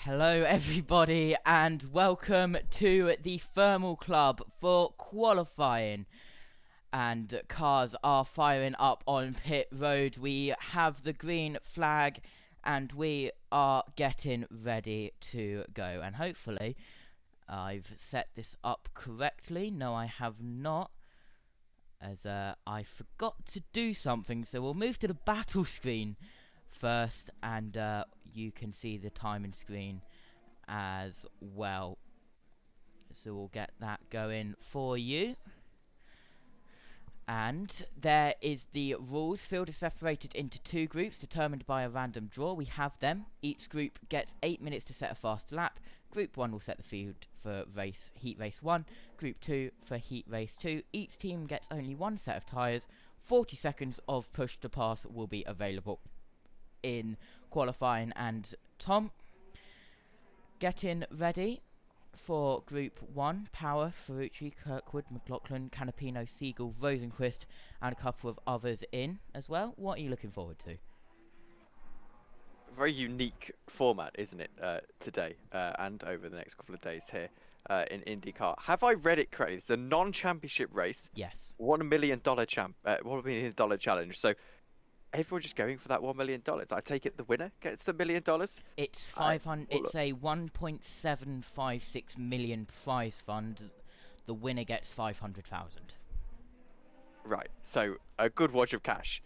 Hello everybody and welcome to the Thermal Club for qualifying, and cars are firing up on pit road. We have the green flag and we are getting ready to go, and hopefully I've set this up correctly. No, I have not, as I forgot to do something, so we'll move to the battle screen first, and you can see the timing screen as well, so we'll get that going for you. And there is the rules. Field is separated into two groups determined by a random draw. We have them. Each group gets 8 minutes to set a fast lap. Group 1 will set the field for heat race 1, Group 2 for heat race 2. Each team gets only one set of tyres. 40 seconds of push to pass will be available in qualifying. And Tom, getting ready for Group 1, Power, Ferrucci, Kirkwood, McLaughlin, Canapino, Siegel, Rosenquist, and a couple of others in as well. What are you looking forward to? Very unique format, isn't it, today and over the next couple of days here in INDYCAR. Have I read it correctly? It's a non-championship race. Yes. $1 million $1 million challenge. So everyone just going for that $1 million. I take it the winner gets the $1 million. It's 500. It's a 1.756 million prize fund. The winner gets 500,000. Right. So a good wad of cash.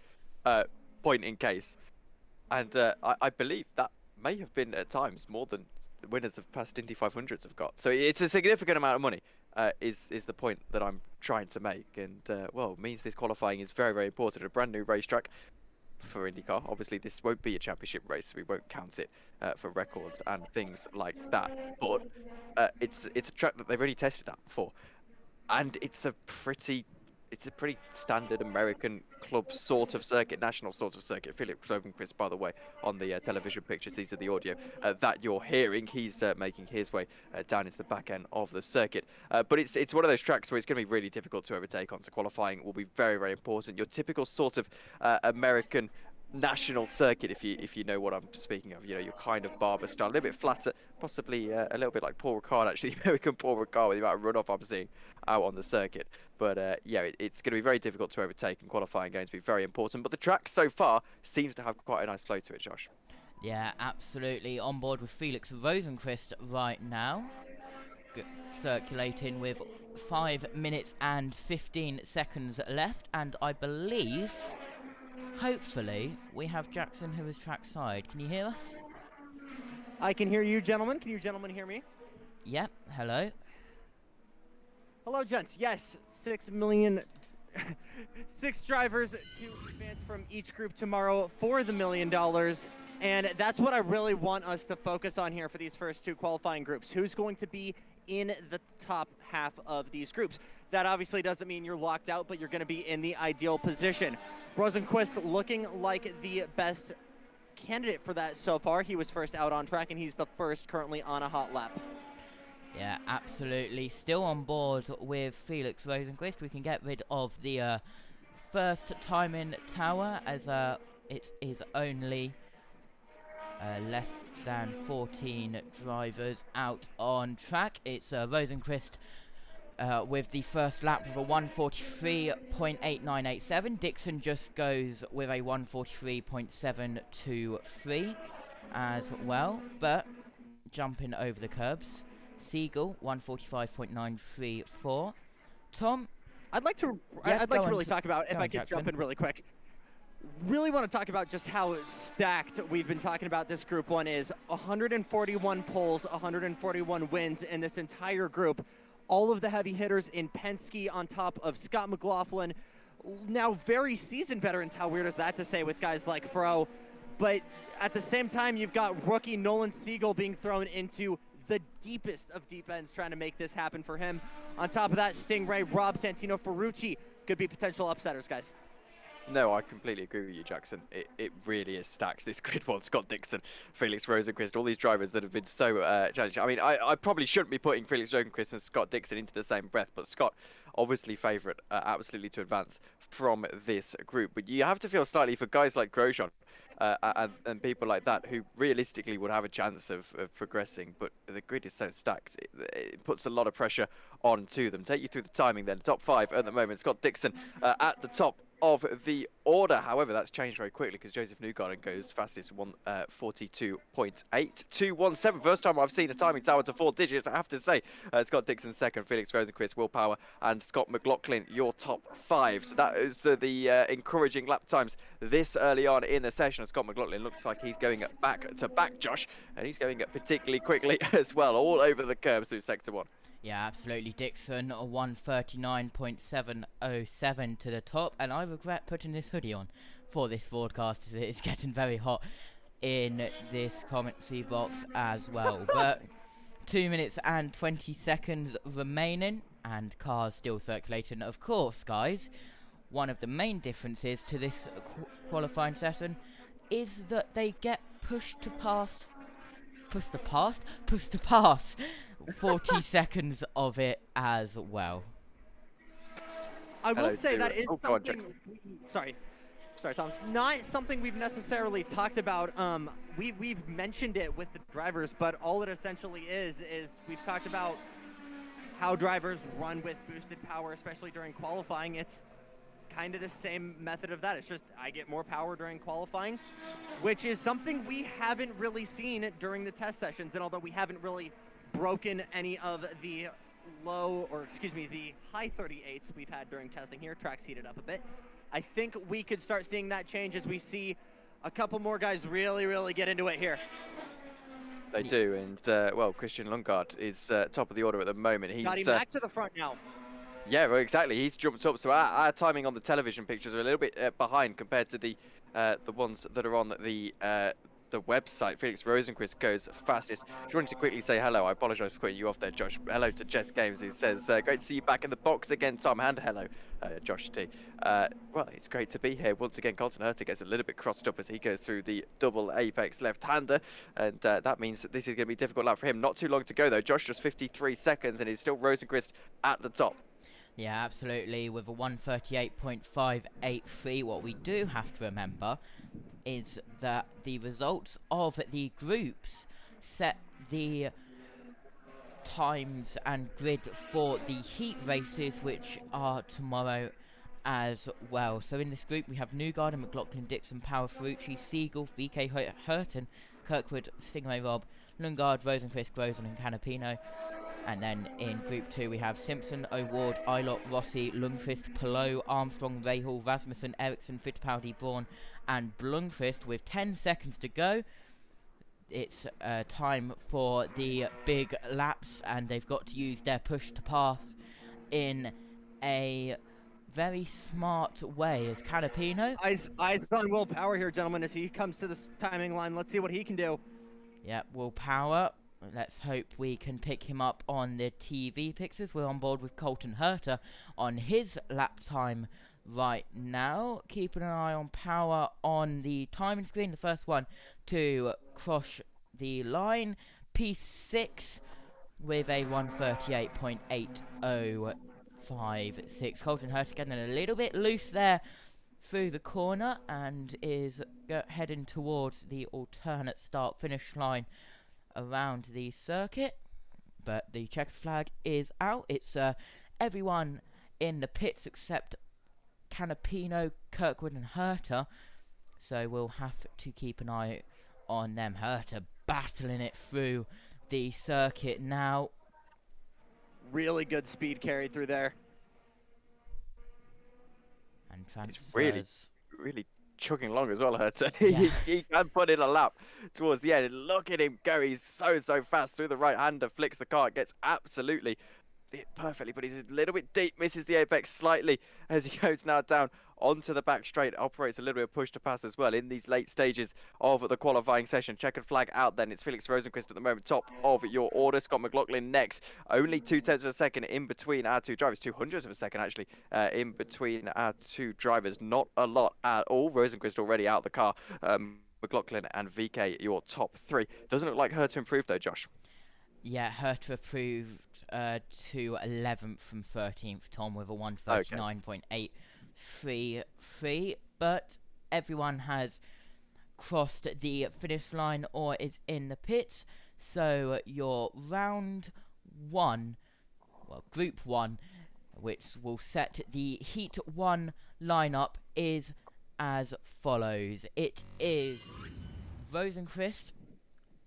Point in case. And I believe that may have been at times more than the winners of past Indy 500s have got. So it's a significant amount of money, is the point that I'm trying to make. And, well, means this qualifying is very, very important. A brand new racetrack for INDYCAR. Obviously, this won't be a championship race, so we won't count it for records and things like that. But it's a track that they've already tested out before. And it's a pretty standard American club sort of circuit, national sort of circuit. Philip Rosenquist, by the way, on the television pictures, these are the audio that you're hearing. He's making his way down into the back end of the circuit. But it's one of those tracks where it's going to be really difficult to overtake on. So qualifying will be very, very important. Your typical sort of American national circuit, if you know what I'm speaking of. You know, your kind of barber style, a little bit flatter, possibly a little bit like Paul Ricard, actually, American Paul Ricard, with the amount of runoff I'm seeing out on the circuit. But yeah, it's going to be very difficult to overtake, and qualifying going to be very important. But the track so far seems to have quite a nice flow to it, Josh. Yeah, absolutely. On board with Felix Rosenquist right now, circulating with 5 minutes and 15 seconds left, and I believe, hopefully, we have Jackson, who is trackside. Can you hear us? I can hear you, gentlemen. Can you gentlemen hear me? Yep. Hello. Hello, gents. Yes, 6 million, 6 drivers to advance from each group tomorrow for the $1 million. And that's what I really want us to focus on here for these first 2 qualifying groups. Who's going to be in the top half of these groups? That obviously doesn't mean you're locked out, but you're going to be in the ideal position. Rosenquist looking like the best candidate for that so far. He was first out on track, and he's the first currently on a hot lap. Yeah, absolutely. Still on board with Felix Rosenquist. We can get rid of the first timing tower, as it is only less than 14 drivers out on track. It's Rosenquist with the first lap with a 1:43.8987. Dixon just goes with a 1:43.723 as well, but jumping over the curbs. Siegel 1:45.934. Tom, I'd like to really talk about, if I could jump in really quick. Really want to talk about just how stacked we've been talking about this Group 1 is. 141 poles, 141 wins in this entire group. All of the heavy hitters in Penske on top of Scott McLaughlin. Now very seasoned veterans, how weird is that to say, with guys like Fro. But at the same time, you've got rookie Nolan Siegel being thrown into the deepest of deep ends, trying to make this happen for him. On top of that, Stingray, Rob, Santino, Ferrucci could be potential upsetters, guys. No, I completely agree with you, Jackson. It really is stacked. This grid one, Scott Dixon, Felix Rosenqvist, all these drivers that have been so challenging. I mean, I probably shouldn't be putting Felix Rosenqvist and Scott Dixon into the same breath, but Scott, obviously favourite, absolutely to advance from this group. But you have to feel slightly for guys like Grosjean and people like that who realistically would have a chance of progressing, but the grid is so stacked. It puts a lot of pressure onto them. Take you through the timing then. Top 5 at the moment. Scott Dixon at the top of the order. However, that's changed very quickly because Joseph Newgarden goes fastest, 1:42.8, 2:17. First time I've seen a timing tower to 4 digits, I have to say. Scott Dixon second, Felix Rosenqvist, Will Power, and Scott McLaughlin, your top 5. So that is the encouraging lap times this early on in the session. Scott McLaughlin looks like he's going back to back, Josh, and he's going particularly quickly as well, all over the curbs through sector 1. Yeah, absolutely. Dixon, a 1:39.707 to the top, and I regret putting this hoodie on for this broadcast as it is getting very hot in this commentary box as well. But 2 minutes and 20 seconds remaining, and cars still circulating. Of course, guys, one of the main differences to this qualifying session is that they get pushed to pass 40 seconds of it as well. I will Hello, say that is go on, something. Sorry, Tom. Not something we've necessarily talked about. We've mentioned it with the drivers, but all it essentially is we've talked about how drivers run with boosted power, especially during qualifying. It's kind of the same method of that. It's just I get more power during qualifying, which is something we haven't really seen during the test sessions. And although we haven't really broken any of the the high 38s we've had during testing here, track's heated up a bit, I think we could start seeing that change as we see a couple more guys really get into it here. They do, and well, Christian Lundgaard is top of the order at the moment. He's got him back to the front now. Yeah, well, exactly. He's jumped up, so our timing on the television pictures are a little bit behind compared to the ones that are on the website. Felix Rosenqvist goes fastest. Just wanted to quickly say hello. I apologise for cutting you off there, Josh. Hello to Jess Games, who says, great to see you back in the box again, Tom. And hello, Josh T. Well, it's great to be here. Once again, Colton Herta gets a little bit crossed up as he goes through the double apex left-hander, and that means that this is going to be a difficult lap for him. Not too long to go, though. Josh just 53 seconds, and it's still Rosenqvist at the top. Yeah, absolutely. With a 1:38.583, what we do have to remember is that the results of the groups set the times and grid for the heat races, which are tomorrow as well. So in this group we have Newgarden, McLaughlin, Dixon, Power, Ferrucci, Siegel, VK Hurton, Kirkwood, Stingray Rob, Lundgaard, Rosenqvist, Grozen and Canapino. And then in Group 2 we have Simpson, O'Ward, Eilert, Rossi, Lundqvist, Pelot, Armstrong, Rahal, Rasmussen, Ericsson, Fittipaldi, Braun and Blomqvist with 10 seconds to go. It's time for the big laps, and they've got to use their push to pass in a very smart way. As Canapino, Eyes on Will Power here, gentlemen, as he comes to this timing line. Let's see what he can do. Yep, Will Power. Let's hope we can pick him up on the TV pictures. We're on board with Colton Herta on his lap time right now. Keeping an eye on Power on the timing screen. The first one to cross the line. P6 with a 1:38.8056. Colton Herta getting a little bit loose there through the corner and is heading towards the alternate start-finish line around the circuit, but the checkered flag is out. It's everyone in the pits except Canapino, Kirkwood and Herta, so we'll have to keep an eye on them. Herta battling it through the circuit now. Really good speed carried through there. And transfers. It's really chugging along as well, Herta. Yeah. he can put in a lap towards the end. Look at him go. He's so fast through the right-hander, flicks the car, gets absolutely it perfectly, but he's a little bit deep, misses the apex slightly as he goes now down onto the back straight, operates a little bit of push to pass as well in these late stages of the qualifying session. Checkered flag out then. It's Felix Rosenqvist at the moment, top of your order. Scott McLaughlin next. Only 0.2 of a second in between our two drivers. 0.02 of a second, actually, in between our two drivers. Not a lot at all. Rosenqvist already out the car. McLaughlin and VK, your top three. Doesn't look like her to improve, though, Josh. Yeah, Herta approved to 11th from 13th, Tom, with a 139.833. But everyone has crossed the finish line or is in the pits. So your round one, well, group one, which will set the Heat 1 lineup, is as follows. It is Rosenqvist,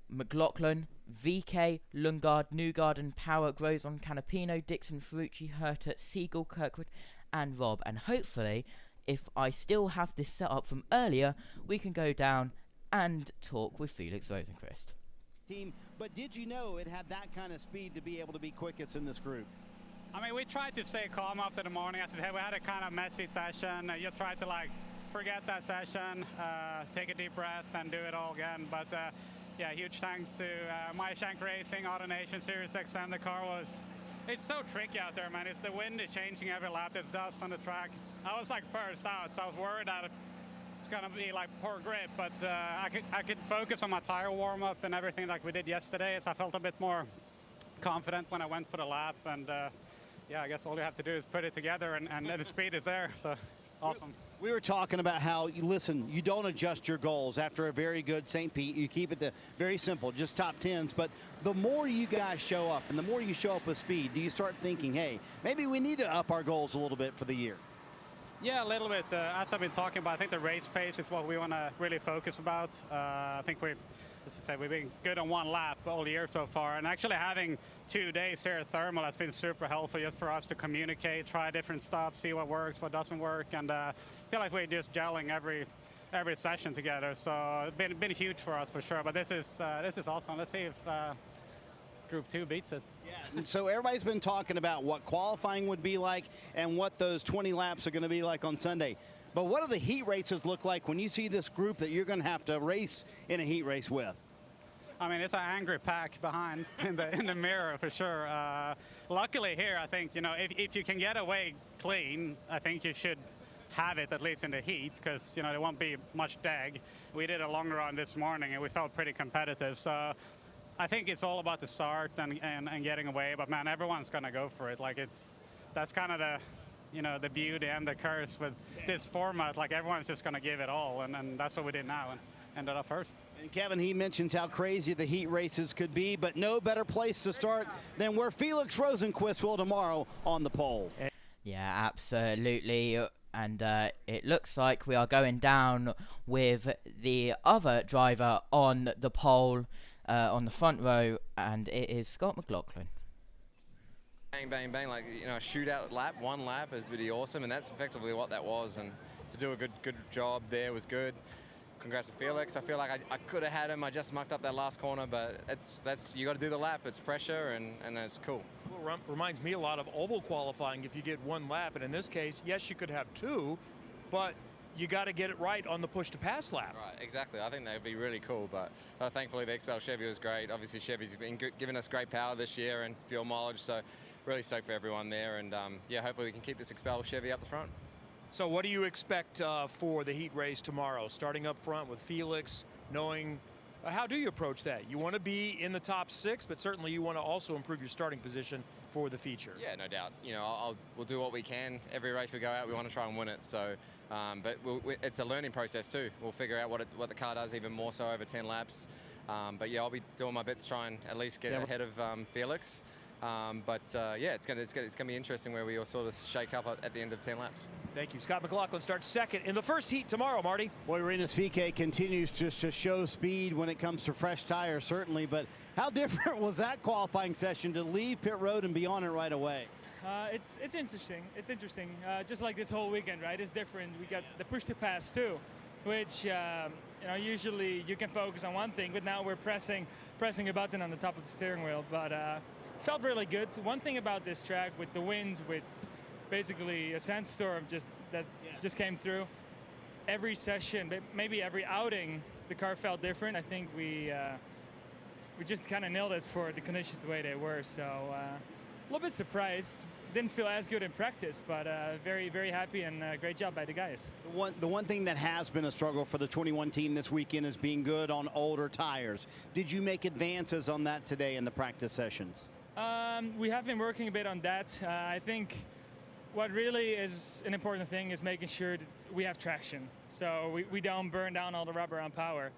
McLaughlin, VK, Lundgaard, Newgarden, Power, Grosjean, Canapino, Dixon, Ferrucci, Herta, Siegel, Kirkwood, and Rob. And hopefully, if I still have this set up from earlier, we can go down and talk with Felix Rosenqvist. Team, but did you know it had that kind of speed to be able to be quickest in this group? I mean, we tried to stay calm after the morning. As I said, we had a kind of messy session. I just tried to forget that session, take a deep breath, and do it all again. But yeah, huge thanks to MyShank Racing, AutoNation, Sirius XM. The car it's so tricky out there, man. The wind is changing every lap. There's dust on the track. I was first out, so I was worried that it's gonna be poor grip. But I could focus on my tire warm up and everything like we did yesterday, so I felt a bit more confident when I went for the lap. And yeah, I guess all you have to do is put it together, and the speed is there. So awesome. We were talking about how, you don't adjust your goals after a very good St. Pete. You keep it to very simple, just top 10s. But the more you guys show up and the more you show up with speed, do you start thinking, hey, maybe we need to up our goals a little bit for the year? Yeah, a little bit. As I've been talking about, I think the race pace is what we want to really focus about. I think we've been good on one lap all year so far, and actually having 2 days here at Thermal has been super helpful just for us to communicate, try different stuff, see what works, what doesn't work, and I feel like we're just gelling every session together. So it's been huge for us for sure. But this is awesome. Let's see if Group 2 beats it. Yeah, and so everybody's been talking about what qualifying would be like and what those 20 laps are going to be like on Sunday. But what do the heat races look like when you see this group that you're going to have to race in a heat race with? I mean, it's an angry pack behind in the mirror for sure. Luckily here, I think, if you can get away clean, I think you should have it at least in the heat, because there won't be much drag. We did a long run this morning and we felt pretty competitive. So I think it's all about the start and getting away. But man, everyone's going to go for it. That's kind of the the beauty and the curse with this format. Everyone's just going to give it all, and that's what we did now and ended up first. And Kevin, he mentions how crazy the heat races could be, but no better place to start than where Felix Rosenqvist will tomorrow on the pole. Yeah, absolutely. And it looks like we are going down with the other driver on the pole, on the front row, and it is Scott McLaughlin. Bang, bang, bang, a shootout lap, one lap is pretty awesome, and that's effectively what that was. And to do a good job there was good. Congrats to Felix. I feel like I could have had him. I just mucked up that last corner, but you got to do the lap. It's pressure, and it's cool. Well, reminds me a lot of oval qualifying. If you get one lap, and in this case, yes, you could have two, but you got to get it right on the push to pass lap. Right, exactly. I think that would be really cool, but thankfully the XPEL Chevy was great. Obviously Chevy's been giving us great power this year and fuel mileage, so really stoked for everyone there, and yeah, hopefully we can keep this XPEL Chevy up the front. So what do you expect for the heat race tomorrow? Starting up front with Felix, knowing how do you approach that? You want to be in the top 6, but certainly you want to also improve your starting position for the feature. Yeah, no doubt. We'll do what we can. Every race we go out, we want to try and win it. So, but it's a learning process too. We'll figure out what the car does even more so over 10 laps. But yeah, I'll be doing my bit to try and at least get ahead of Felix. Yeah, it's gonna be interesting where we all sort of shake up at the end of 10 laps. Thank you. Scott McLaughlin starts second in the first heat tomorrow, Marty. Boy, Rinus VK continues just to show speed when it comes to fresh tires, certainly. But how different was that qualifying session to leave pit road and be on it right away? It's interesting. It's interesting. Just like this whole weekend, right? It's different. We got the push to pass too, which usually you can focus on one thing, but now we're pressing a button on the top of the steering wheel. But felt really good. One thing about this track with the wind, with basically a sandstorm just that just came through. Every session, maybe every outing, the car felt different. I think we just kind of nailed it for the conditions the way they were. So a little bit surprised. Didn't feel as good in practice, but very, very happy, and great job by the guys. The one thing that has been a struggle for the 21 team this weekend is being good on older tires. Did you make advances on that today in the practice sessions? We have been working a bit on that. I think what really is an important thing is making sure that we have traction, so we don't burn down all the rubber on power.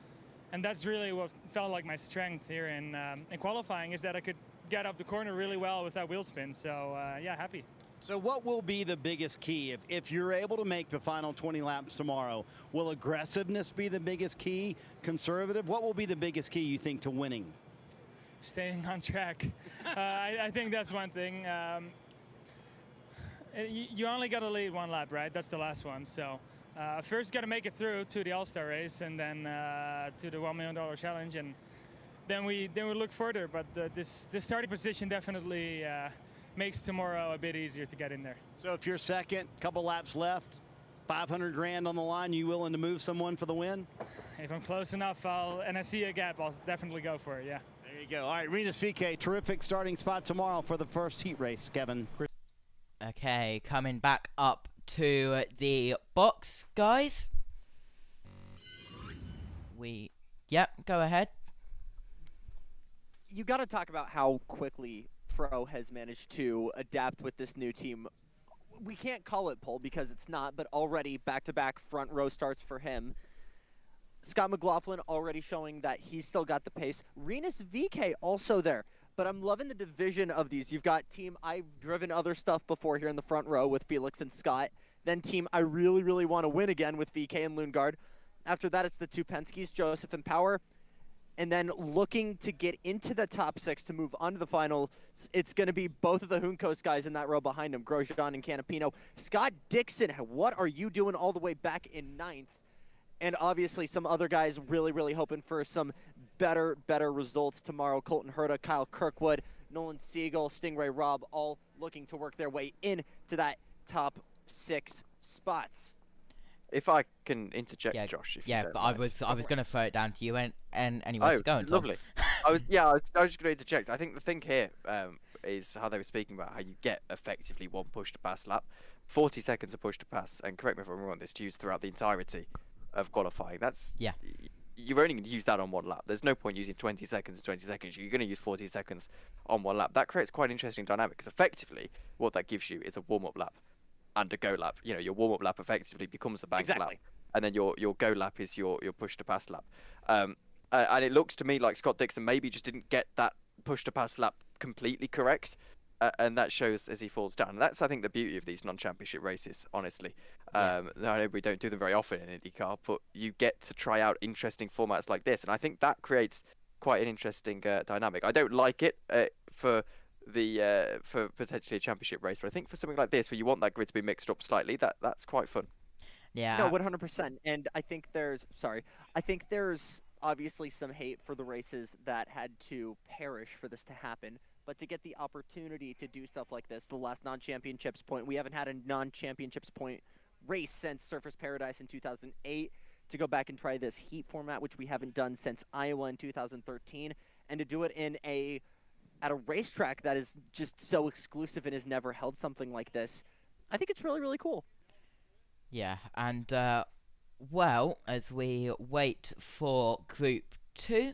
And that's really what felt like my strength here in qualifying, is that I could get up the corner really well with that wheel spin. So yeah, happy. So what will be the biggest key if you're able to make the final 20 laps tomorrow? Will aggressiveness be the biggest key? Conservative? What will be the biggest key, you think, to winning? Staying on track. I think that's one thing. You only got to lead one lap, right? That's the last one. So first got to make it through to the All-Star race, and then to the $1 million challenge, and then we look further. But this starting position definitely makes tomorrow a bit easier to get in there. So if you're second, couple laps left, 500 grand on the line, you willing to move someone for the win? If I'm close enough, and I see a gap, I'll definitely go for it. Yeah. There you go. All right, Rinus VeeKay, terrific starting spot tomorrow for the first heat race, Kevin. Okay, coming back up to the box, guys. Yep, go ahead. You got to talk about how quickly Fro has managed to adapt with this new team. We can't call it pole because it's not, but already back-to-back front row starts for him. Scott McLaughlin already showing that he's still got the pace. Rinus VeeKay also there. But I'm loving the division of these. You've got team I've driven other stuff before here in the front row with Felix and Scott. Then team I really, really want to win again with VeeKay and Lundgaard. After that, it's the two Penskes, Joseph and Power. And then looking to get into the top six to move on to the final, it's going to be both of the Juncos guys in that row behind him, Grosjean and Canapino. Scott Dixon, what are you doing all the way back in ninth? And obviously some other guys really, really hoping for some better results tomorrow. Colton Herta, Kyle Kirkwood, Nolan Siegel, Stingray Robb, all looking to work their way into that top six spots. If I can interject, Josh. If yeah, you don't but mind. I was going to throw it down to you, and anyway, go on, Tom. Lovely. I was just going to interject. I think the thing here is how they were speaking about how you get effectively one push to pass lap, 40 seconds of push to pass, and correct me if I'm wrong on this, to use throughout the entirety of qualifying. That's you're only going to use that on one lap. There's no point using 20 seconds. You're going to use 40 seconds on one lap. That creates quite an interesting dynamic, because effectively what that gives you is a warm-up lap and a go lap. You know, your warm-up lap effectively becomes the bank lap, and then your go lap is your push to pass lap. And it looks to me like Scott Dixon maybe just didn't get that push to pass lap completely correct. And that shows as he falls down. And that's, I think, the beauty of these non-championship races, honestly. I know we don't do them very often in IndyCar, but you get to try out interesting formats like this. And I think that creates quite an interesting dynamic. I don't like it for potentially a championship race, but I think for something like this, where you want that grid to be mixed up slightly, that's quite fun. Yeah. No, 100%. And I think there's obviously some hate for the races that had to perish for this to happen. But to get the opportunity to do stuff like this, the last non-championships point, we haven't had a non-championships point race since Surfers Paradise in 2008. To go back and try this heat format, which we haven't done since Iowa in 2013, and to do it at a racetrack that is just so exclusive and has never held something like this, I think it's really, really cool. Yeah, and well, as we wait for Group 2,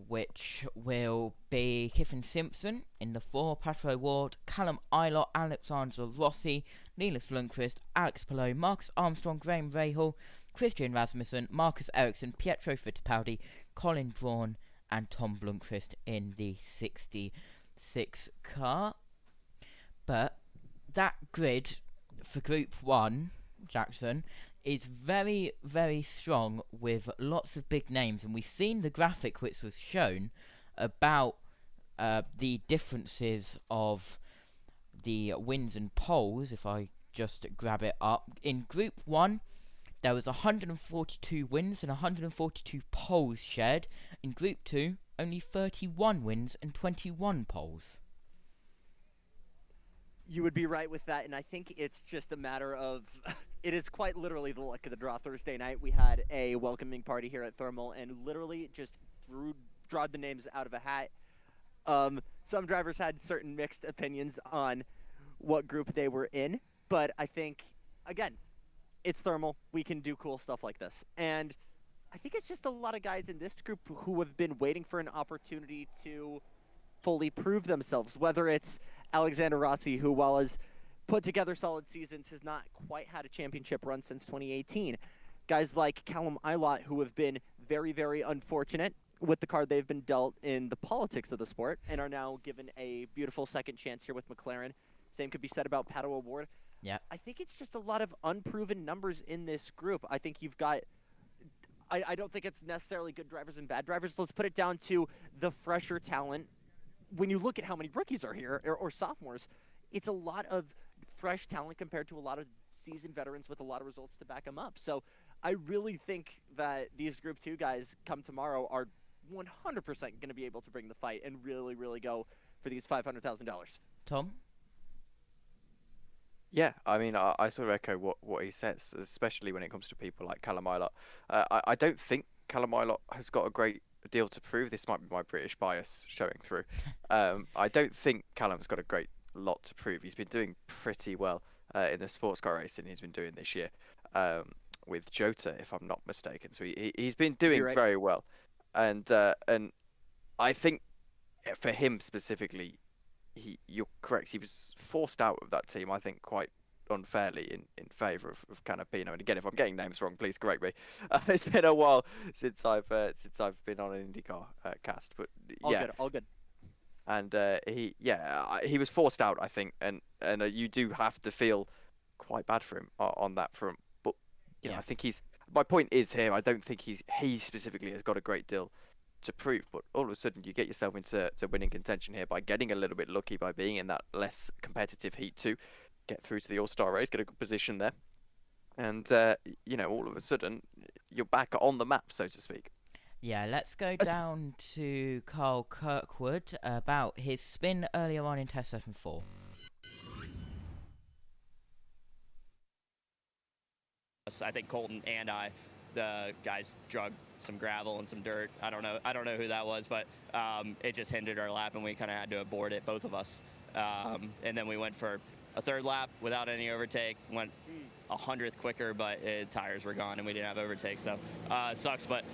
which will be Kiffin Simpson in the 4, Patrick Ward, Callum Eilert, Alexander Rossi, Niels Lundqvist, Alex Palou, Marcus Armstrong, Graham Rahal, Christian Rasmussen, Marcus Ericsson, Pietro Fittipaldi, Colin Braun, and Tom Blomqvist in the 66 car. But that grid for Group 1, Jackson, is very, very strong with lots of big names, and we've seen the graphic which was shown about the differences of the wins and poles. If I just grab it up, in Group 1 there was 142 wins and 142 poles shared. In Group 2 only 31 wins and 21 poles. You would be right with that, and I think it's just a matter of it is quite literally the luck of the draw. Thursday night we had a welcoming party here at Thermal, and literally just drawed the names out of a hat. Some drivers had certain mixed opinions on what group they were in, but I think, again, it's Thermal. We can do cool stuff like this, and I think it's just a lot of guys in this group who have been waiting for an opportunity to fully prove themselves, whether it's Alexander Rossi, who, while has put together solid seasons, has not quite had a championship run since 2018. Guys like Callum Ilott, who have been very, very unfortunate with the card they've been dealt in the politics of the sport and are now given a beautiful second chance here with McLaren. Same could be said about Pato O'Ward. Yeah. I think it's just a lot of unproven numbers in this group. I think you've got I don't think it's necessarily good drivers and bad drivers. Let's put it down to the fresher talent. When you look at how many rookies are here, or sophomores, it's a lot of fresh talent compared to a lot of seasoned veterans with a lot of results to back them up. So I really think that these Group 2 guys come tomorrow are 100% going to be able to bring the fight and really, really go for these $500,000. Tom? Yeah, I mean, I sort of echo what he says, especially when it comes to people like Callum Ilott. I don't think Callum Ilott has got a great deal to prove. This might be my British bias showing through. I don't think Callum's got a great lot to prove. He's been doing pretty well in the sports car racing he's been doing this year with Jota, if I'm not mistaken. So he's been doing right. very well, and I think for him specifically, you're correct. He was forced out of that team, I think, quite unfairly in favour of Canapino. And again, if I'm getting names wrong, please correct me. It's been a while since I've been on an INDYCAR cast, but All good. And he was forced out, I think, and you do have to feel quite bad for him on that front. But you know, I think my point is here. I don't think he specifically has got a great deal to prove, but all of a sudden you get yourself into winning contention here by getting a little bit lucky by being in that less competitive Heat 2, get through to the All-Star race, get a good position there, and you know, all of a sudden you're back on the map, so to speak. Yeah, let's go down to Carl Kirkwood about his spin earlier on in test session 4. I think Colton and the guys drug some gravel and some dirt. I don't know who that was, but it just hindered our lap, and we kind of had to abort it, both of us. And then we went for a third lap without any overtake. Went 100th quicker, but tires were gone, and we didn't have overtake. So it sucks, but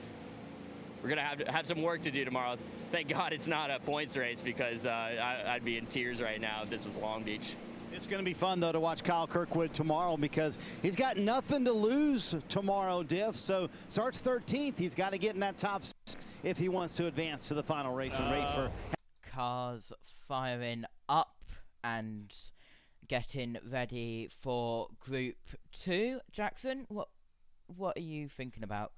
we're gonna have some work to do tomorrow. Thank God it's not a points race, because I'd be in tears right now if this was Long Beach. It's going to be fun, though, to watch Kyle Kirkwood tomorrow, because he's got nothing to lose tomorrow, Diff. So starts 13th. He's got to get in that top 6 if he wants to advance to the final race and race for. Cars firing up and getting ready for Group 2. Jackson, what are you thinking about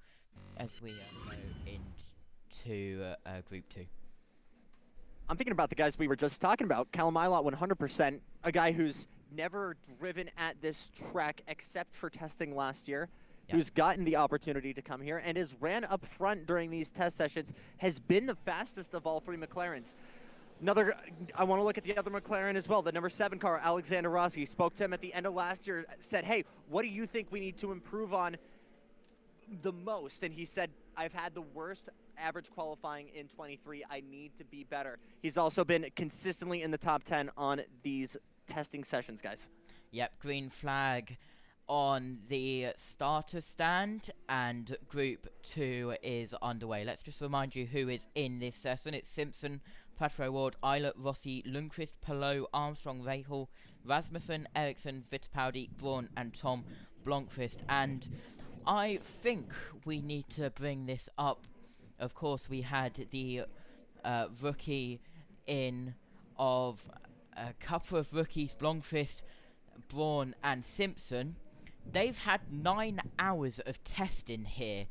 as we go into Group 2? I'm thinking about the guys we were just talking about. Callum Ilott, 100%, a guy who's never driven at this track except for testing last year, who's gotten the opportunity to come here and has ran up front during these test sessions, has been the fastest of all 3 McLarens. I want to look at the other McLaren as well, the number 7 car, Alexander Rossi. Spoke to him at the end of last year, said, hey, what do you think we need to improve on the most? And he said, I've had the worst average qualifying in 23. I need to be better. He's also been consistently in the top 10 on these testing sessions, guys. Yep, green flag on the starter stand, and Group 2 is underway. Let's just remind you who is in this session. It's Simpson, Pato O'Ward, Eilert, Rossi, Lundqvist, Palou, Armstrong, Rahal, Rasmussen, Ericsson, Fittipaldi, Braun, and Tom Blomqvist. And I think we need to bring this up. Of course, we had the rookie in of a couple of rookies, Blomqvist, Braun, and Simpson. They've had 9 hours of testing here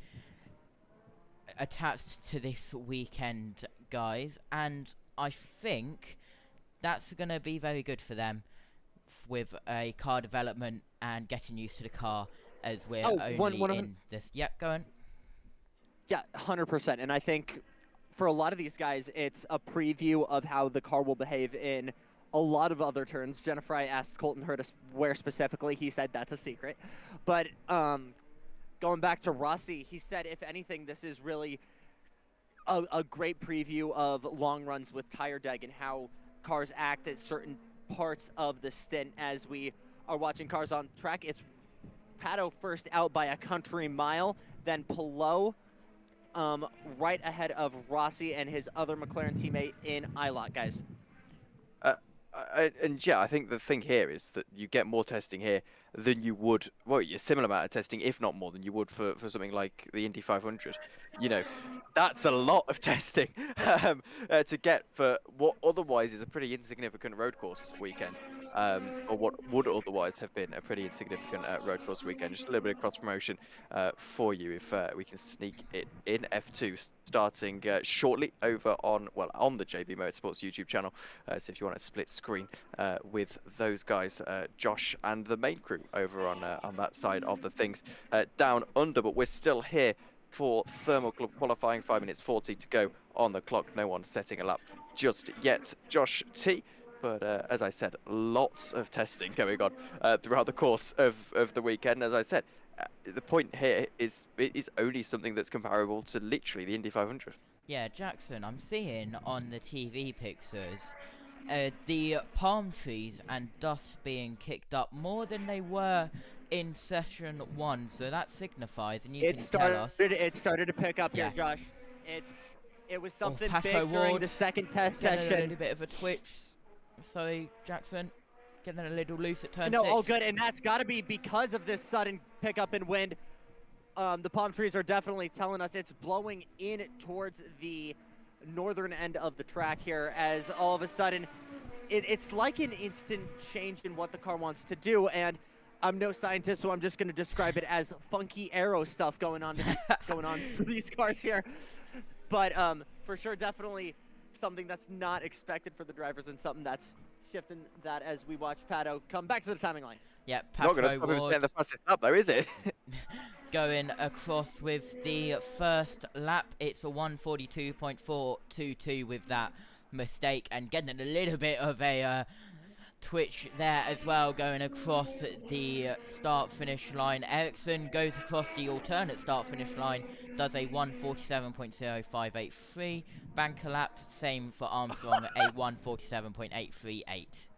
attached to this weekend, guys, and I think that's going to be very good for them with a car development and getting used to the car as we're only in this. Yep, go on. Yeah, 100%. And I think for a lot of these guys, it's a preview of how the car will behave in a lot of other turns. Jennifer, I asked Colton Hurtis where specifically. He said that's a secret. But going back to Rossi, he said, if anything, this is really a great preview of long runs with tire deg and how cars act at certain parts of the stint as we are watching cars on track. It's Pato first out by a country mile, then Palou right ahead of Rossi and his other McLaren teammate in ILOT, guys. And yeah, I think the thing here is that you get more testing here than you would, well, a similar amount of testing, if not more than you would for something like the Indy 500. You know, that's a lot of testing to get for what otherwise is a pretty insignificant road course weekend, or what would otherwise have been a pretty insignificant road course weekend. Just a little bit of cross promotion for you if we can sneak it in. F2 starting shortly over on the JB Motorsports YouTube channel. So if you want to split screen with those guys, Josh and the main crew over on that side of the things, down under, but we're still here for Thermal Club qualifying. 5 minutes 40 to go on the clock. No one setting a lap just yet. Josh T. But as I said, lots of testing going on throughout the course of the weekend. As I said, the point here is it is only something that's comparable to literally the Indy 500. Yeah, Jackson, I'm seeing on the TV pictures the palm trees and dust being kicked up more than they were in session 1, so that signifies, and you can tell us. It started to pick up here, Josh. It was something big during the second test session. A little bit of a twitch. Sorry, Jackson. Getting a little loose at turn 6. No, all good, and that's got to be because of this sudden pickup in wind. The palm trees are definitely telling us it's blowing in towards the northern end of the track here, as all of a sudden it's like an instant change in what the car wants to do. And I'm no scientist, so I'm just going to describe it as funky aero stuff going on for these cars here. But for sure, definitely something that's not expected for the drivers, and something that's shifting that as we watch Pato come back to the timing line. Yeah, Not going to stop him getting the fastest lap, though, is it? Going across with the first lap, it's a 1:42.422 with that mistake, and getting a little bit of a twitch there as well, going across the start-finish line. Ericsson goes across the alternate start-finish line, does a 1:47.0583. Banker lap, same for Armstrong, a 1:47.838.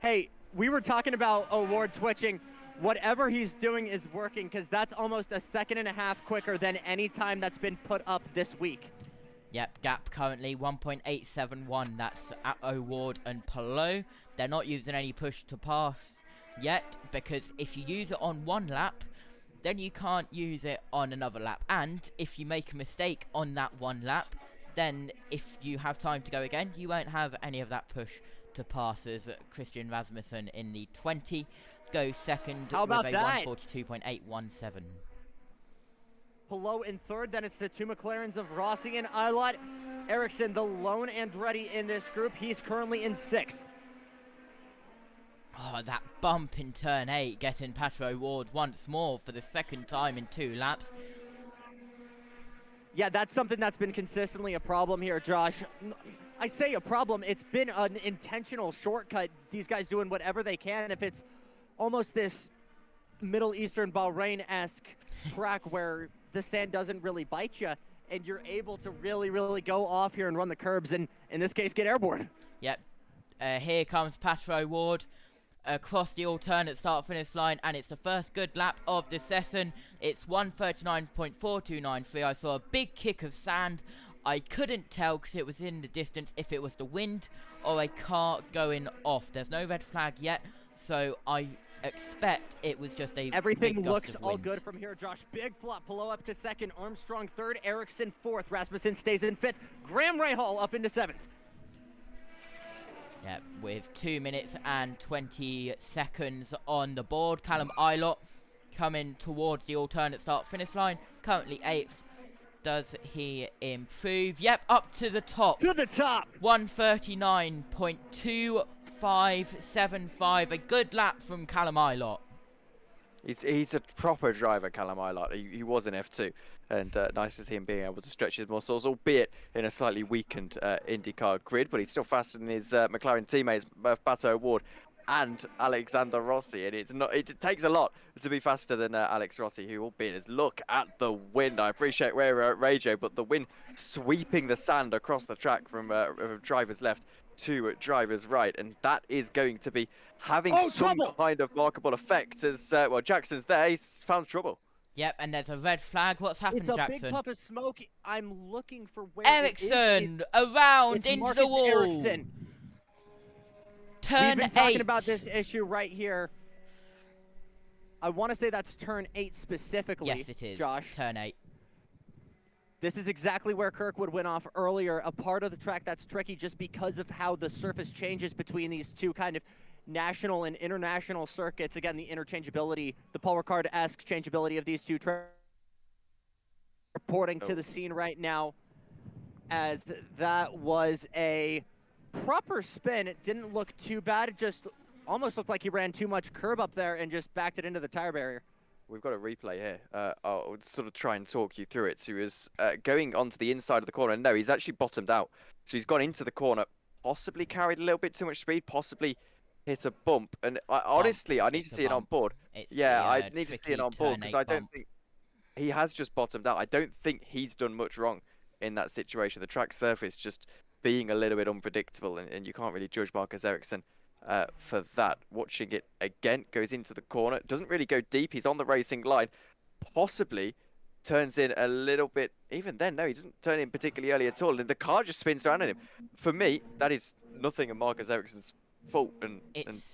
Hey, we were talking about O'Ward twitching. Whatever he's doing is working, because that's almost a 1.5 seconds quicker than any time that's been put up this week. Yep, gap currently 1.871. That's at O'Ward and Palou. They're not using any push to pass yet, because if you use it on one lap, then you can't use it on another lap. And if you make a mistake on that one lap, then if you have time to go again, you won't have any of that push to pass, as Christian Rasmussen in the 20 goes second with a 1:42.817. Palou in third, then it's the two McLarens of Rossi and Ilott. Ericsson, the lone Andretti in this group, he's currently in 6th. Oh, that bump in turn 8, getting Pato O'Ward once more for the second time in 2 laps. Yeah, that's something that's been consistently a problem here, Josh. I say a problem, it's been an intentional shortcut. These guys doing whatever they can. If it's almost this Middle Eastern Bahrain-esque track where the sand doesn't really bite you, and you're able to really, really go off here and run the curbs, and in this case, get airborne. Yep. Here comes Pato O'Ward across the alternate start-finish line, and it's the first good lap of the session. It's 1:39.4293. I saw a big kick of sand. I couldn't tell because it was in the distance if it was the wind or a car going off. There's no red flag yet, so I expect it was just a Everything big gust looks of all wind. good from here, Josh. Big flop. Palou up to second, Armstrong third, Ericsson fourth, Rasmussen stays in 5th, Graham Rahal up into 7th. Yep, with 2 minutes and 20 seconds on the board. Callum Ilott coming towards the alternate start-finish line, currently 8th. Does he improve? Yep, up to the top. To the top! 1:39.2575. A good lap from Callum Ilott. He's a proper driver, Callum Eilert. He was in F2, and nice to see him being able to stretch his muscles, albeit in a slightly weakened IndyCar grid, but he's still faster than his McLaren teammates, Pato O'Ward and Alexander Rossi, and it takes a lot to be faster than Alex Rossi, who, albeit is, look at the wind. I appreciate we're at radio, but the wind sweeping the sand across the track from driver's left to driver's right, and that is going to be having some kind of markable effect as well. Jackson's there, he's found trouble. Yep, and there's a red flag. What's happened, It's a Jackson? big puff of smoke. I'm looking for where Ericsson it is. around It's into Marcus the wall. Ericsson. Turn We've been talking 8. about this issue right here. I want to say that's turn 8 specifically. Yes, it is. Josh. Turn 8. This is exactly where Kirkwood went off earlier, a part of the track that's tricky just because of how the surface changes between these two kind of national and international circuits. Again, the interchangeability, the Paul Ricard-esque changeability of these two tracks. Reporting to the scene right now, as that was a proper spin. It didn't look too bad. It just almost looked like he ran too much curb up there and just backed it into the tire barrier. We've got a replay here. I'll sort of try and talk you through it. So he was going onto the inside of the corner. No, he's actually bottomed out. So he's gone into the corner, possibly carried a little bit too much speed, possibly hit a bump. And honestly, I need to see it on board. Yeah, I need to see it on board because I don't think he has just bottomed out. I don't think he's done much wrong in that situation. The track surface just being a little bit unpredictable, and you can't really judge Marcus Ericsson for that. Watching it again, goes into the corner, doesn't really go deep. He's on the racing line, possibly turns in a little bit. Even then, no, he doesn't turn in particularly early at all, and the car just spins around on him. For me, that is nothing of Marcus Ericsson's fault, and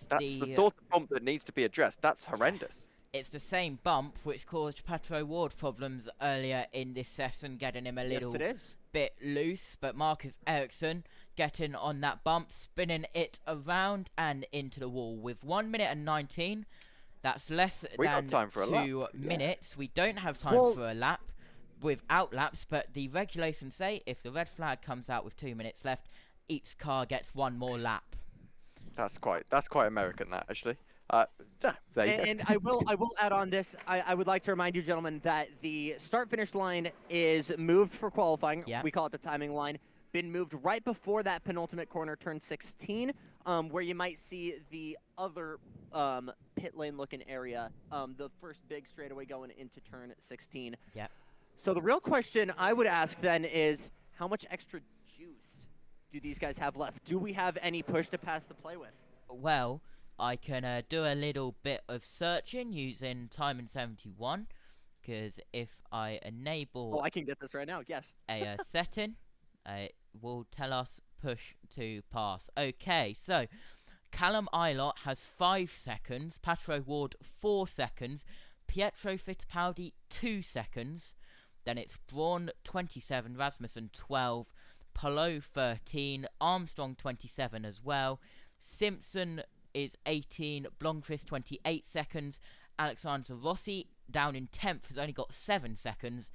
that's the sort of bump that needs to be addressed. That's horrendous. It's the same bump which caused Pato O'Ward problems earlier in this session, getting him a little bit loose. But Marcus Ericsson getting on that bump, spinning it around and into the wall with 1 minute and 19. That's less than 2 minutes. We don't have time for a lap without laps, but the regulations say if the red flag comes out with 2 minutes left, each car gets one more lap. That's quite American, that actually. And I will add on this. I would like to remind you, gentlemen, that the start-finish line is moved for qualifying. Yeah. We call it the timing line. Been moved right before that penultimate corner, turn 16, where you might see the other pit lane-looking area, the first big straightaway going into turn 16. Yeah. So the real question I would ask then is, how much extra juice do these guys have left? Do we have any push to pass to play with? Well, I can do a little bit of searching using Timing 71, because if I enable... Oh, I can get this right now, yes. a setting, it will tell us push to pass. Okay, so Callum Eilert has 5 seconds, Pato O'Ward 4 seconds, Pietro Fittipaldi 2 seconds, then it's Braun 27, Rasmussen 12, Palou 13, Armstrong 27 as well, Simpson is 18, Blomqvist 28 seconds, Alexander Rossi down in 10th has only got 7 seconds,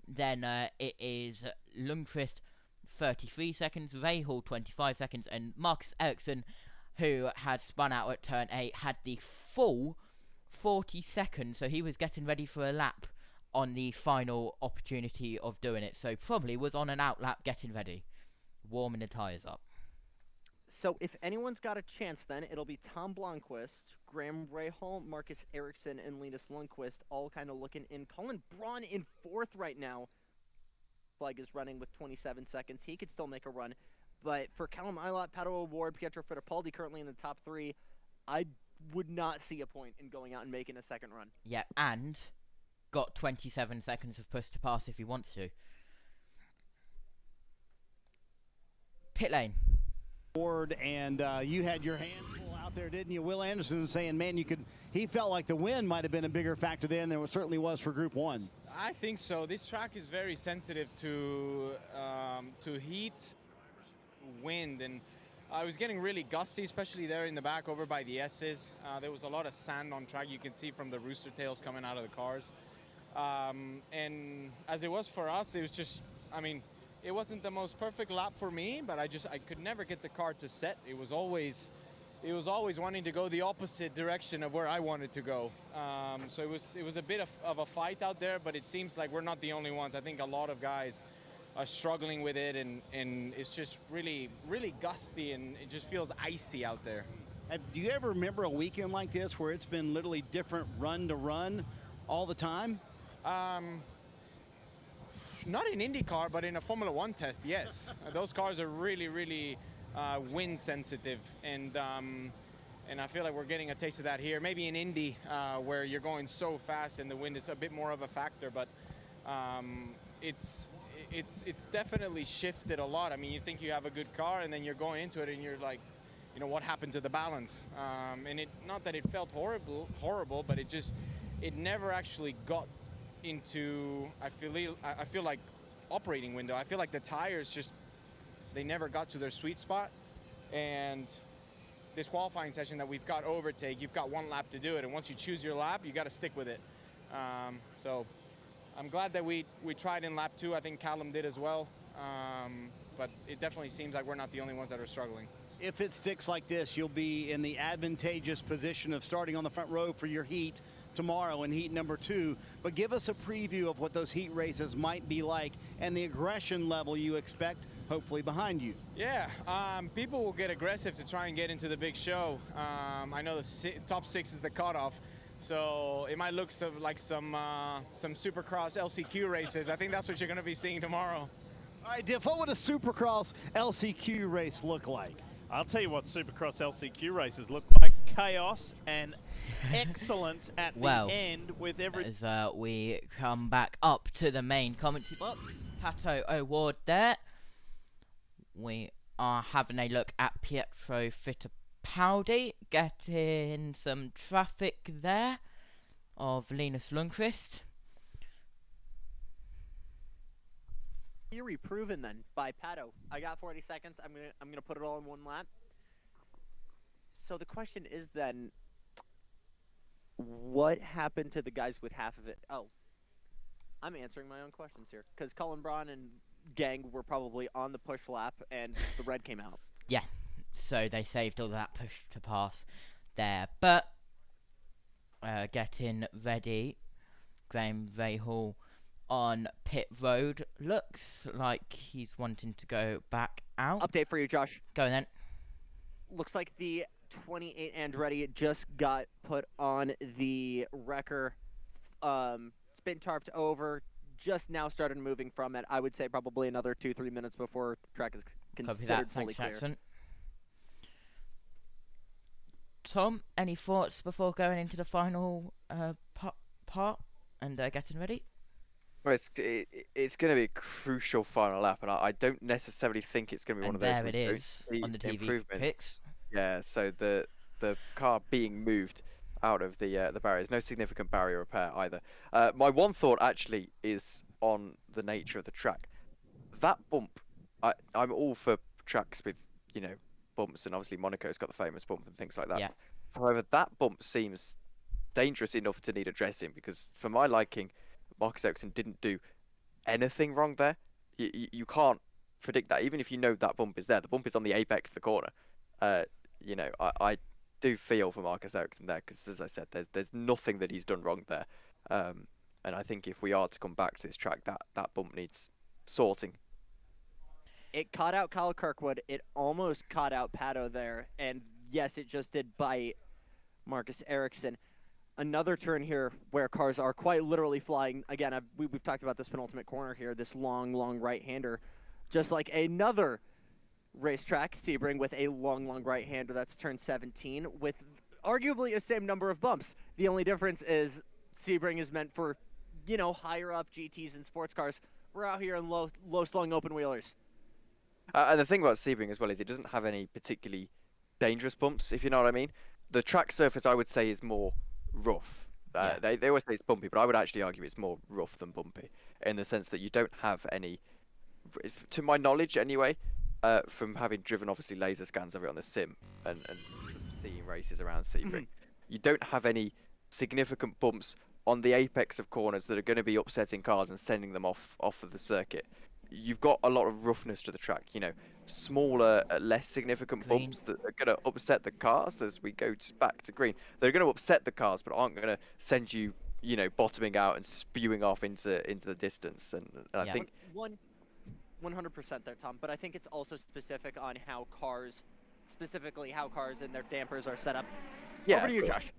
then it is Lundqvist 33 seconds, Rahal 25 seconds, and Marcus Ericsson, who had spun out at turn 8, had the full 40 seconds, so he was getting ready for a lap on the final opportunity of doing it, so probably was on an out lap getting ready, warming the tyres up. So if anyone's got a chance, then it'll be Tom Blomqvist, Graham Rahal, Marcus Ericsson, and Linus Lundqvist all kind of looking in. Colin Braun in 4th right now. Flag is running with 27 seconds. He could still make a run. But for Callum Eilert, Pato O'Ward, Pietro Fittipaldi currently in the top 3, I would not see a point in going out and making a second run. Yeah, and got 27 seconds of push to pass if he wants to. Pit lane. And you had your hand full out there, didn't you? Will Anderson saying, man, he felt like the wind might have been a bigger factor there than it certainly was for Group 1. I think so. This track is very sensitive to heat, wind, and I was getting really gusty, especially there in the back over by the S's. There was a lot of sand on track. You can see from the rooster tails coming out of the cars. And as it was for us, it was just, I mean, it wasn't the most perfect lap for me, but I could never get the car to set. It was always it was always wanting to go the opposite direction of where I wanted to go. So it was a bit of a fight out there, but it seems like we're not the only ones. I think a lot of guys are struggling with it, and it's just really, really gusty, and it just feels icy out there. Do you ever remember a weekend like this where it's been literally different run to run all the time? Not in IndyCar, but in a Formula One test, yes. Those cars are really, really wind sensitive, and I feel like we're getting a taste of that here. Maybe in Indy, where you're going so fast and the wind is a bit more of a factor, but it's definitely shifted a lot. I mean, you think you have a good car, and then you're going into it, and you're like, you know, what happened to the balance? And not that it felt horrible, but it never actually got into, I feel like, operating window. I feel like the tires they never got to their sweet spot. And this qualifying session that we've got overtake, you've got one lap to do it, and once you choose your lap, you got to stick with it. So I'm glad that we tried in lap 2. I think Callum did as well, but it definitely seems like we're not the only ones that are struggling. If it sticks like this, you'll be in the advantageous position of starting on the front row for your heat tomorrow in heat number 2. But give us a preview of what those heat races might be like and the aggression level you expect, hopefully, behind you. Yeah, people will get aggressive to try and get into the big show. I know the top 6 is the cutoff, so it might look like some Supercross LCQ races. I think that's what you're going to be seeing tomorrow. All right, Diff, what would a Supercross LCQ race look like? I'll tell you what Supercross LCQ races look like. Chaos and excellence at the end with every... As we come back up to the main commentary box, Pato O'Ward there. We are having a look at Pietro Fittipaldi getting some traffic there of Linus Lundqvist. Theory proven then by Pato. I got 40 seconds. I'm gonna put it all in one lap. So the question is then, what happened to the guys with half of it? Oh, I'm answering my own questions here because Cullen Braun and gang were probably on the push lap and the red came out. Yeah, so they saved all that push to pass there. But getting ready, Graham Rahal on pit road. Looks like he's wanting to go back out. Update for you, Josh. Go then. Looks like the 28 Andretti just got put on the wrecker. It's been tarped over. Just now started moving from it. I would say probably another 2-3 minutes before the track is considered fully clear. Jackson. Tom, any thoughts before going into the final part and getting ready? Well, it's going to be a crucial final lap, and I don't necessarily think it's going to be one of those. There it is on the TV picks. Yeah, so the car being moved out of the barriers, no significant barrier repair either. My one thought actually is on the nature of the track. That bump, I'm all for tracks with bumps, and obviously Monaco's got the famous bump and things like that. Yeah. However, that bump seems dangerous enough to need addressing because, for my liking, Marcus Ericsson didn't do anything wrong there. You can't predict that, even if you know that bump is there. The bump is on the apex of the corner. I do feel for Marcus Ericsson there because, as I said, there's nothing that he's done wrong there. And I think if we are to come back to this track, that bump needs sorting. It caught out Kyle Kirkwood. It almost caught out Pato there. And yes, it just did bite Marcus Ericsson. Another turn here where cars are quite literally flying. Again, we've talked about this penultimate corner here, this long right-hander. Just like another racetrack, Sebring with a long right-hander. That's turn 17 with arguably the same number of bumps. The only difference is Sebring is meant for, higher up GTs and sports cars. We're out here in low-slung open-wheelers. And the thing about Sebring as well is it doesn't have any particularly dangerous bumps, if you know what I mean. The track surface, I would say, is more rough. They always say it's bumpy, but I would actually argue it's more rough than bumpy in the sense that you don't have any, to my knowledge anyway, from having driven obviously laser scans of it on the sim and seeing races around Sebring, you don't have any significant bumps on the apex of corners that are going to be upsetting cars and sending them off of the circuit. you've got a lot of roughness to the track. Smaller, less significant Green. bumps that are going to upset the cars as we go back to green. They're going to upset the cars, but aren't going to send you, bottoming out and spewing off into the distance. And I Yeah. think 100% there, Tom. But I think it's also specific on how cars and their dampers are set up. Yeah, Over to you, Josh.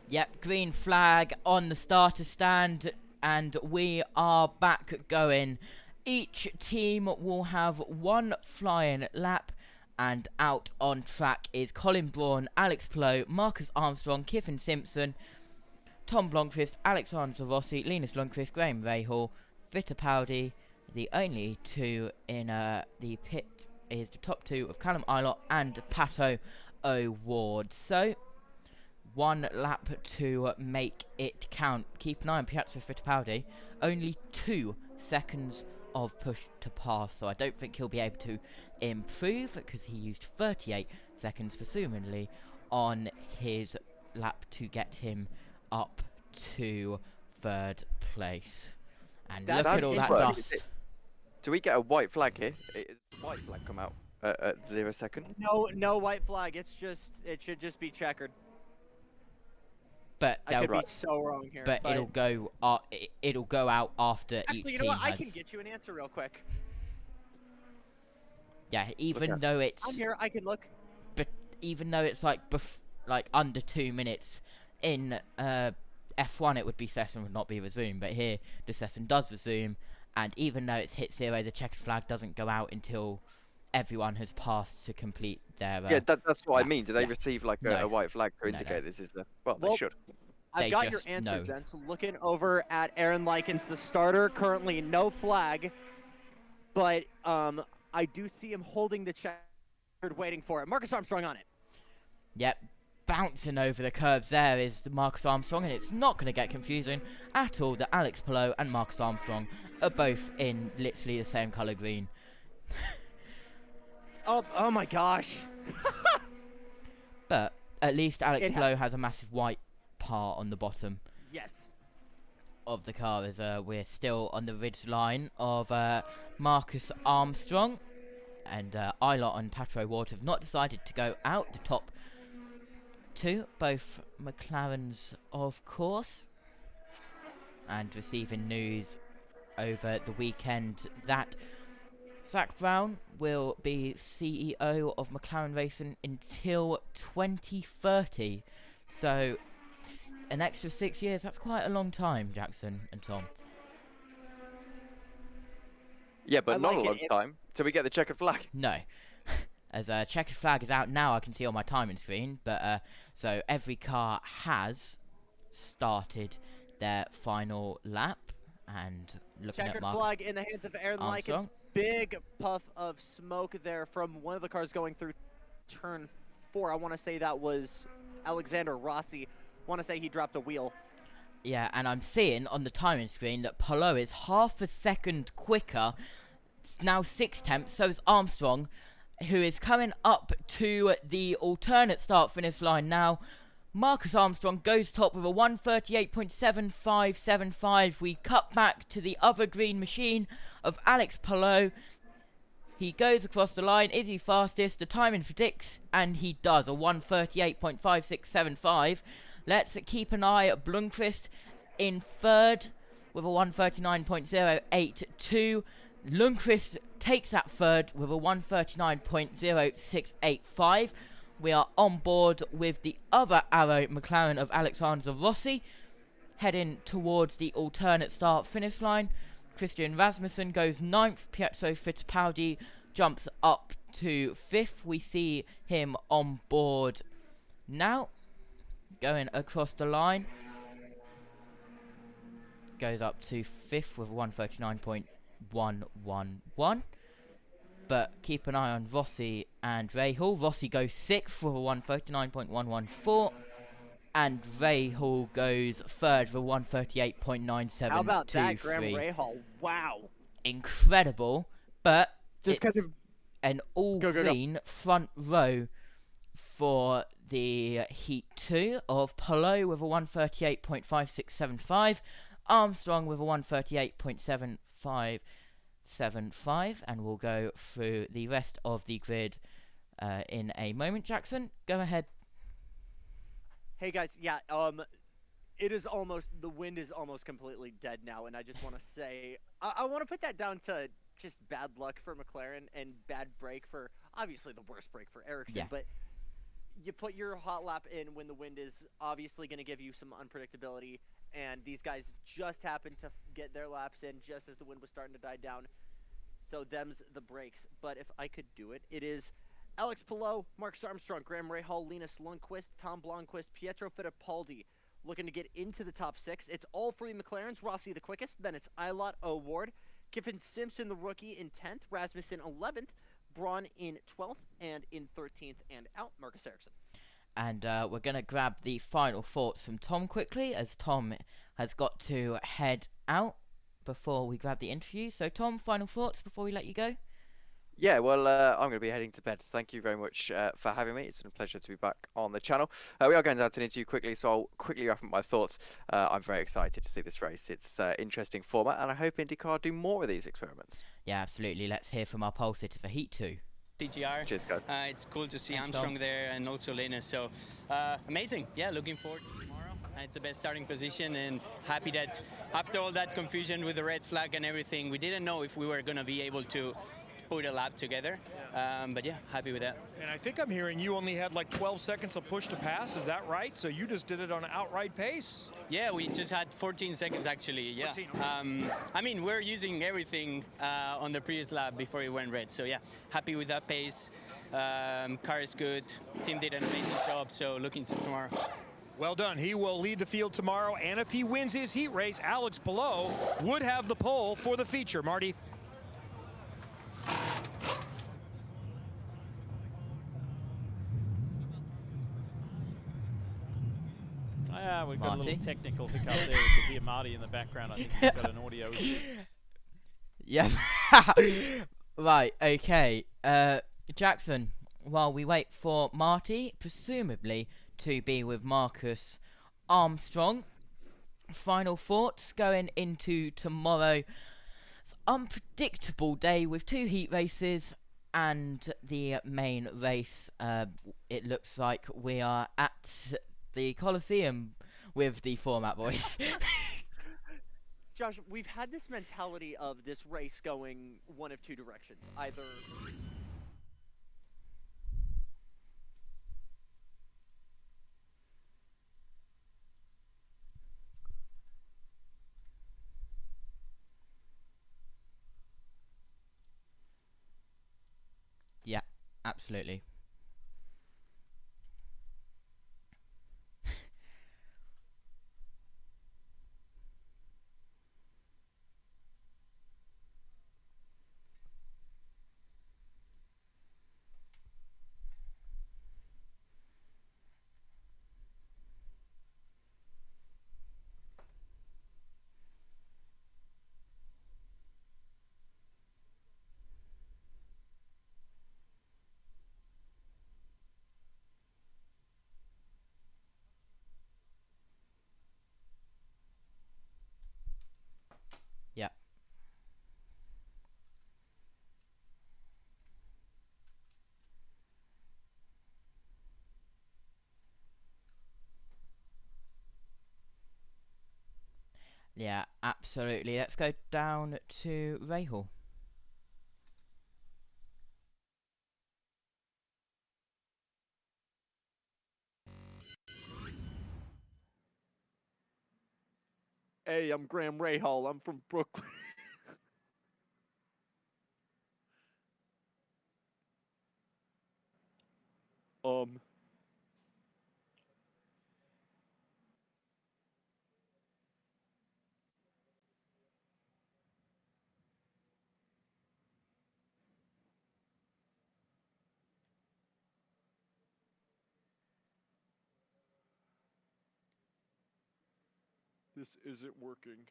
Yep, green flag on the starter stand, and we are back going. Each team will have one flying lap, and out on track is Colin Braun, Alex Palou, Marcus Armstrong, Kiffin Simpson, Tom Blomqvist, Alexander Rossi, Linus Lundqvist, Graham Rahal, Fittipaldi. The only two in the pit is the top two of Callum Ilott and Pato O'Ward. So, one lap to make it count. Keep an eye on Piazza Fittipaldi. Only 2 seconds of push to pass, so I don't think he'll be able to improve because he used 38 seconds, presumably, on his lap to get him up to 3rd place. And That's look at all that interesting. dust. Do we get a white flag here? Does the white flag come out at 0 second? No white flag. It should just be checkered. But I could be so wrong here. But it'll go out after each actually, team you know what? has. I can get you an answer real quick. Yeah, even though it's I'm here. I can look. but even though it's like under 2 minutes in F1, it would be session would not be resumed. But here the session does resume, and even though it's hit 0, the checkered flag doesn't go out until everyone has passed to complete their. Yeah, that's what I lap. mean. Do they Yeah. receive like No. a white flag to No, indicate no. this is the? Well, Well, they should. I've They got your just answer, know. gents. Looking over at Aaron Likens, the starter, currently no flag, but I do see him holding the checkered, waiting for it. Marcus Armstrong on it. Yep, bouncing over the curbs there is the Marcus Armstrong, and it's not going to get confusing at all that Alex Palou and Marcus Armstrong are both in literally the same colour green. Oh my gosh. But at least Alex It Palou has a massive white part on the bottom Yes. of the car as we're still on the ridge line of Marcus Armstrong, and Ilott and Pato O'Ward have not decided to go out. The top two, both McLarens of course, and receiving news over the weekend that Zach Brown will be CEO of McLaren Racing until 2030. So, an extra 6 years, that's quite a long time, Jackson and Tom. Yeah, but I not like a long it. time till we get the checkered flag. No. As a checkered flag is out now, I can see on my timing screen. But so every car has started their final lap. And looking Checkered at Marcus flag in the hands of Aaron Likens. Armstrong. Big puff of smoke there from one of the cars going through turn 4. I want to say that was Alexander Rossi. Want to say he dropped a wheel. Yeah, and I'm seeing on the timing screen that Palou is half a second quicker. It's now 6/10, so is Armstrong, who is coming up to the alternate start-finish line now. Marcus Armstrong goes top with a 1:38.7575. We cut back to the other green machine of Alex Palou. He goes across the line. Is he fastest? The timing predicts, and he does. A 1:38.5675. Let's keep an eye at Blomqvist in 3rd with a 1:39.082. Lundqvist takes that 3rd with a 1:39.0685. We are on board with the other Arrow McLaren of Alexander Rossi, heading towards the alternate start-finish line. Christian Rasmussen goes 9th. Piazza Fittipaldi jumps up to 5th. We see him on board now, going across the line. Goes up to 5th with 1:39.111. But keep an eye on Rossi and Rahal. Rossi goes 6th with a 1:39.114. And Rahal goes 3rd with a 1:38.9723. How about that, Graham Rahal? Wow. Incredible. But Just it's because of an all-green front row for the Heat 2 of Palou with a 1:38.5675. Armstrong with a 1:38.75. 7.5, and we'll go through the rest of the grid in a moment. Jackson, go ahead. Hey guys, yeah, the wind is almost completely dead now, and I just want to say, I want to put that down to just bad luck for McLaren and bad break for, obviously the worst break for Ericsson, Yeah. but you put your hot lap in when the wind is obviously going to give you some unpredictability, and these guys just happened to get their laps in just as the wind was starting to die down, so them's the breaks. But if I could do it, it is Alex Palou, Marcus Armstrong, Graham Rahal, Linus Lundqvist, Tom Blomqvist, Pietro Fittipaldi looking to get into the top 6. It's all 3 McLarens, Rossi the quickest, then it's Ilott O'Ward, Kiffin Simpson the rookie in 10th, Rasmussen 11th, Braun in 12th, and in 13th and out, Marcus Ericsson. And we're going to grab the final thoughts from Tom quickly, as Tom has got to head out before we grab the interview. So Tom, final thoughts before we let you go? Yeah, well, I'm going to be heading to bed. So thank you very much for having me. It's been a pleasure to be back on the channel. We are going down to an interview quickly, so I'll quickly wrap up my thoughts. I'm very excited to see this race. It's interesting format, and I hope IndyCar do more of these experiments. Yeah, absolutely. Let's hear from our pole sitter for Heat 2. TGR. Cheers, guys. It's cool to see Thanks, Armstrong Tom. there and also Linus. So amazing. Yeah, looking forward to tomorrow. It's the best starting position, and happy that after all that confusion with the red flag and everything, we didn't know if we were going to be able to put a lap together. But yeah, happy with that. And I think I'm hearing you only had like 12 seconds of push to pass. Is that right? So you just did it on an outright pace? Yeah, we just had 14 seconds actually. Yeah. 14. I mean, we're using everything on the previous lap before it went red. So yeah, happy with that pace. Car is good. Team did an amazing job. So looking to tomorrow. Well done. He will lead the field tomorrow. And if he wins his heat race, Alex Palou would have the pole for the feature. Marty. We've got a Marty? little technical hiccup there. We could hear Marty in the background. I think he's got an audio issue. Yeah. Right, okay. Jackson, while we wait for Marty, presumably to be with Marcus Armstrong, final thoughts going into tomorrow. It's an unpredictable day with 2 heat races and the main race. It looks like we are at the Coliseum with the format, boys. Josh, we've had this mentality of this race going one of 2 directions. Either Yeah, absolutely. Yeah. Yeah, absolutely. Let's go down to Rahal. Hey, I'm Graham Rahal. I'm from Brooklyn. This isn't working.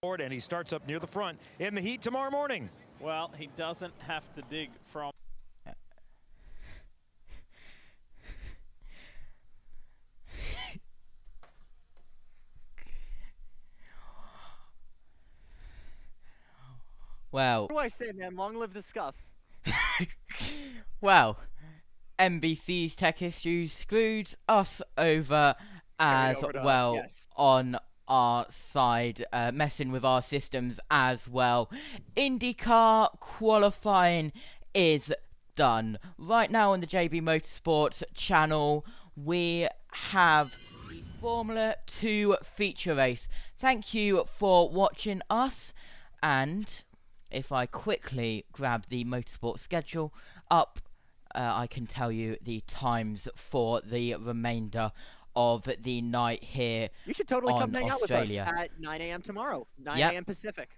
And he starts up near the front in the heat tomorrow morning. Well, he doesn't have to dig from. Well. What do I say, man? Long live the scuff. Well, NBC's tech issues screwed us over as well yes. on our side, messing with our systems as well. INDYCAR qualifying is done. Right now on the JB Motorsports channel, we have the Formula 2 feature race. Thank you for watching us, and if I quickly grab the motorsport schedule up, I can tell you the times for the remainder of the night here. You should totally come hang Australia. out with us at 9 a.m. tomorrow, 9 a.m. Pacific.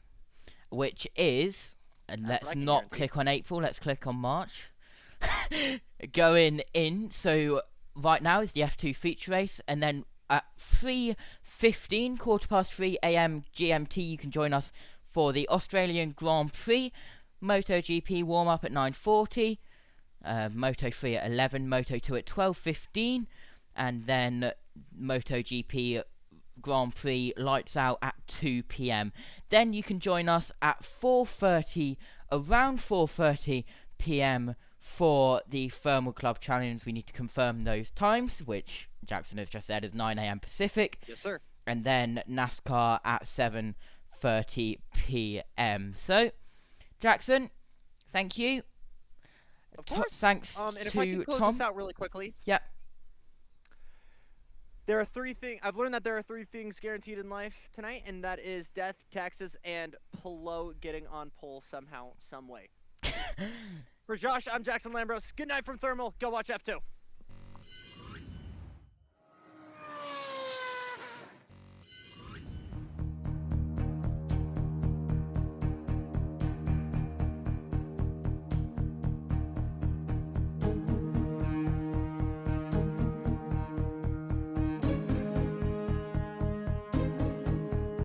Which is, and let's not click on April, let's click on March. Going in, so right now is the F2 feature race, and then at 3:15, 3:15 a.m. GMT, you can join us for the Australian Grand Prix. MotoGP warm-up at 9:40. Moto3 at 11, Moto2 at 12:15, and then MotoGP Grand Prix lights out at 2 p.m. Then you can join us at 4:30, around 4:30 p.m. for the Thermal Club Challenge. We need to confirm those times, which Jackson has just said is 9 a.m. Pacific. Yes, sir. And then NASCAR at 7:30 p.m. So, Jackson, thank you. Of course. Thanks and to if I can close Tom. this out really quickly. Yep. There are 3 things. I've learned that there are 3 things guaranteed in life tonight, and that is death, taxes, and Polo getting on pole somehow, some way. For Josh, I'm Jackson Lambros. Good night from Thermal. Go watch F2.